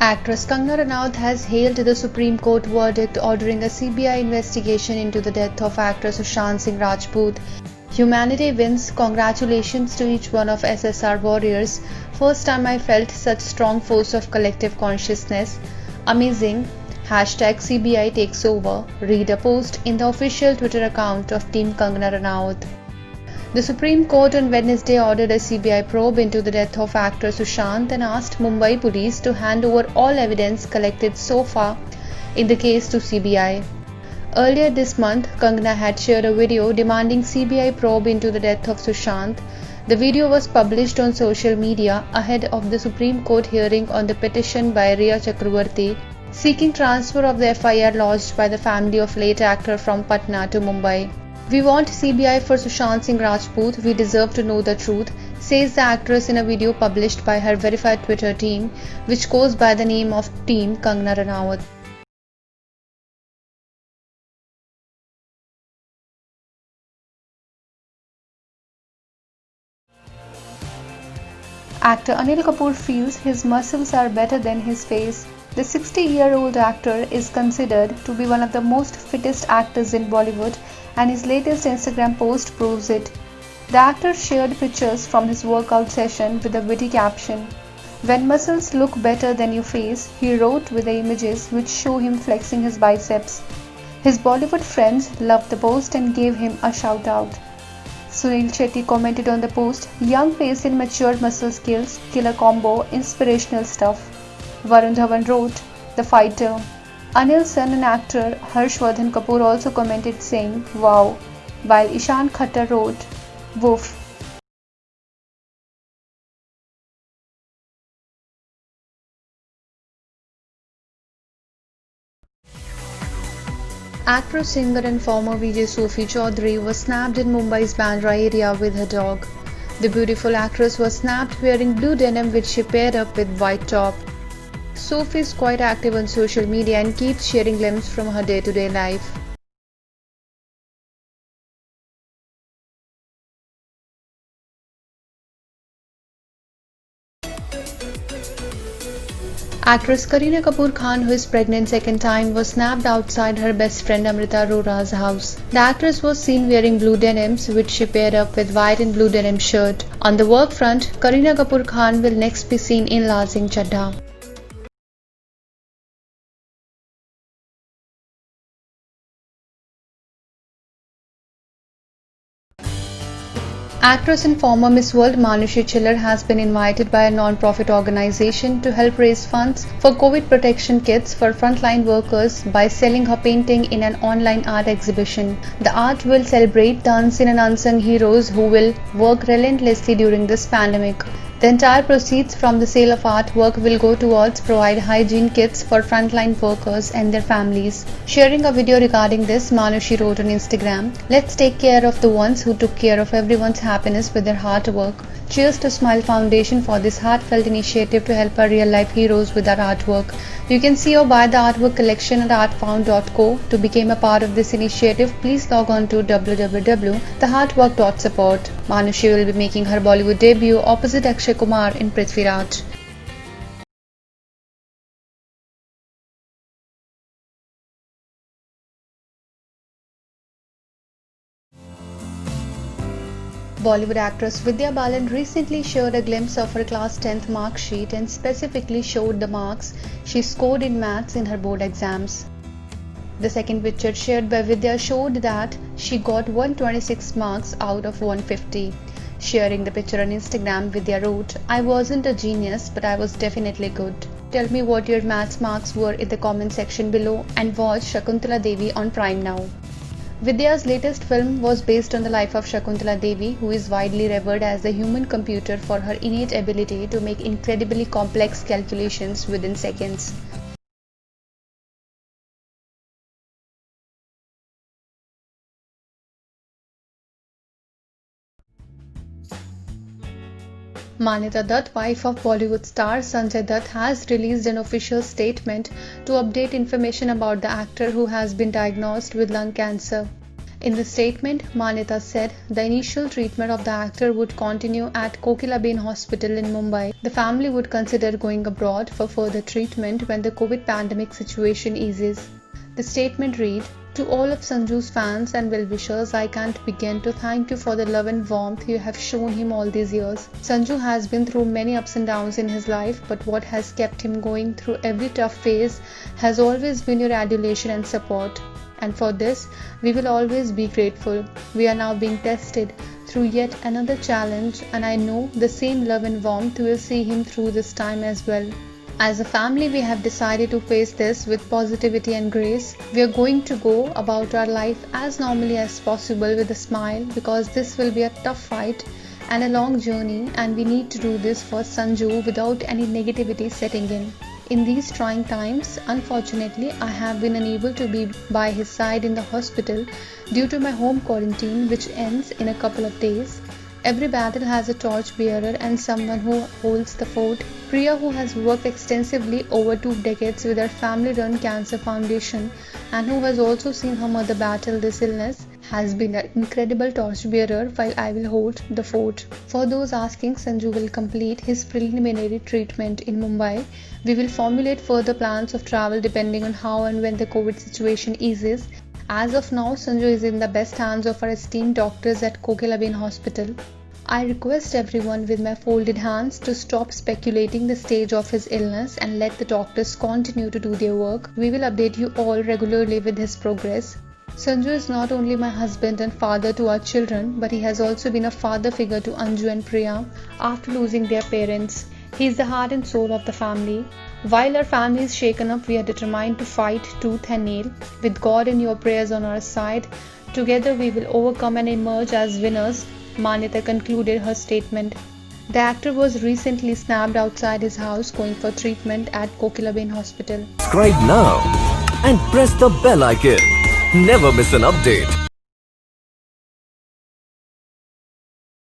Actress Kangana Ranaut has hailed the Supreme Court verdict ordering a CBI investigation into the death of actor Sushant Singh Rajput. Humanity wins. Congratulations to each one of SSR warriors. First time I felt such strong force of collective consciousness. Amazing. Hashtag CBI takes over. Read a post in the official Twitter account of Team Kangana Ranaut. The Supreme Court on Wednesday ordered a CBI probe into the death of actor Sushant and asked Mumbai police to hand over all evidence collected so far in the case to CBI. Earlier this month, Kangana had shared a video demanding CBI probe into the death of Sushant. The video was published on social media ahead of the Supreme Court hearing on the petition by Rhea Chakravarti seeking transfer of the FIR lodged by the family of late actor from Patna to Mumbai. We want CBI for Sushant Singh Rajput. We deserve to know the truth, says the actress in a video published by her verified Twitter team, which goes by the name of Team Kangana Ranaut. Actor Anil Kapoor feels his muscles are better than his face. The 60-year-old actor is considered to be one of the most fittest actors in Bollywood, and his latest Instagram post proves it. The actor shared pictures from his workout session with a witty caption. "When muscles look better than your face," he wrote with the images which show him flexing his biceps. His Bollywood friends loved the post and gave him a shout out. Sunil Shetty commented on the post, "Young face and matured muscle skills, killer combo, inspirational stuff." Varun Dhawan wrote, "The fighter." Anil's son and actor Harshvardhan Kapoor also commented saying, "Wow," while Ishan Khattar wrote, "Woof." Actress, singer and former VJ Sophie Chaudhary was snapped in Mumbai's Bandra area with her dog. The beautiful actress was snapped wearing blue denim which she paired up with white top. Sophie is quite active on social media and keeps sharing glimpses from her day-to-day life. Actress Kareena Kapoor Khan, who is pregnant second time, was snapped outside her best friend Amrita Arora's house. The actress was seen wearing blue denims, which she paired up with white and blue denim shirt. On the work front, Kareena Kapoor Khan will next be seen in Lazing Chadha. Actress and former Miss World Manushi Chiller has been invited by a non-profit organization to help raise funds for COVID protection kits for frontline workers by selling her painting in an online art exhibition. The art will celebrate the unseen and unsung heroes who will work relentlessly during this pandemic. The entire proceeds from the sale of artwork will go towards provide hygiene kits for frontline workers and their families. Sharing a video regarding this, Manushi wrote on Instagram, "Let's take care of the ones who took care of everyone's happiness with their hard work. Cheers to Smile Foundation for this heartfelt initiative to help our real-life heroes with our artwork." You can see or buy the artwork collection at artfound.co. To become a part of this initiative, please log on to www.theheartwork.support. Manushi will be making her Bollywood debut opposite Akshay Kumar in Prithviraj. Bollywood actress Vidya Balan recently showed a glimpse of her class 10th mark sheet and specifically showed the marks she scored in maths in her board exams. The second picture shared by Vidya showed that she got 126 marks out of 150. Sharing the picture on Instagram, Vidya wrote, "I wasn't a genius, but I was definitely good. Tell me what your maths marks were in the comment section below and watch Shakuntala Devi on Prime now." Vidya's latest film was based on the life of Shakuntala Devi, who is widely revered as the human computer for her innate ability to make incredibly complex calculations within seconds. Manyata Dutt, wife of Bollywood star Sanjay Dutt, has released an official statement to update information about the actor who has been diagnosed with lung cancer. In the statement, Manyata said the initial treatment of the actor would continue at Kokilaben Hospital in Mumbai. The family would consider going abroad for further treatment when the COVID pandemic situation eases. The statement read, "To all of Sanju's fans and well-wishers, I can't begin to thank you for the love and warmth you have shown him all these years. Sanju has been through many ups and downs in his life, but what has kept him going through every tough phase has always been your adulation and support. And for this, we will always be grateful. We are now being tested through yet another challenge, and I know the same love and warmth will see him through this time as well. As a family, we have decided to face this with positivity and grace. We are going to go about our life as normally as possible with a smile, because this will be a tough fight and a long journey, and we need to do this for Sanju without any negativity setting in. In these trying times, unfortunately, I have been unable to be by his side in the hospital due to my home quarantine, which ends in a couple of days. Every battle has a torch bearer and someone who holds the fort. Priya, who has worked extensively over 2 decades with her family-run cancer foundation and who has also seen her mother battle this illness, has been an incredible torchbearer while I will hold the fort. For those asking, Sanju will complete his preliminary treatment in Mumbai. We will formulate further plans of travel depending on how and when the COVID situation eases. As of now, Sanju is in the best hands of our esteemed doctors at Kokilaben Hospital. I request everyone with my folded hands to stop speculating the stage of his illness and let the doctors continue to do their work. We will update you all regularly with his progress. Sanju is not only my husband and father to our children, but he has also been a father figure to Anju and Priya after losing their parents. He is the heart and soul of the family. While our family is shaken up, we are determined to fight tooth and nail. With God and your prayers on our side, together we will overcome and emerge as winners, Manyata concluded her statement. The actor was recently snapped outside his house going for treatment at Kokilaben Hospital. Subscribe now and press the bell icon. Never miss an update.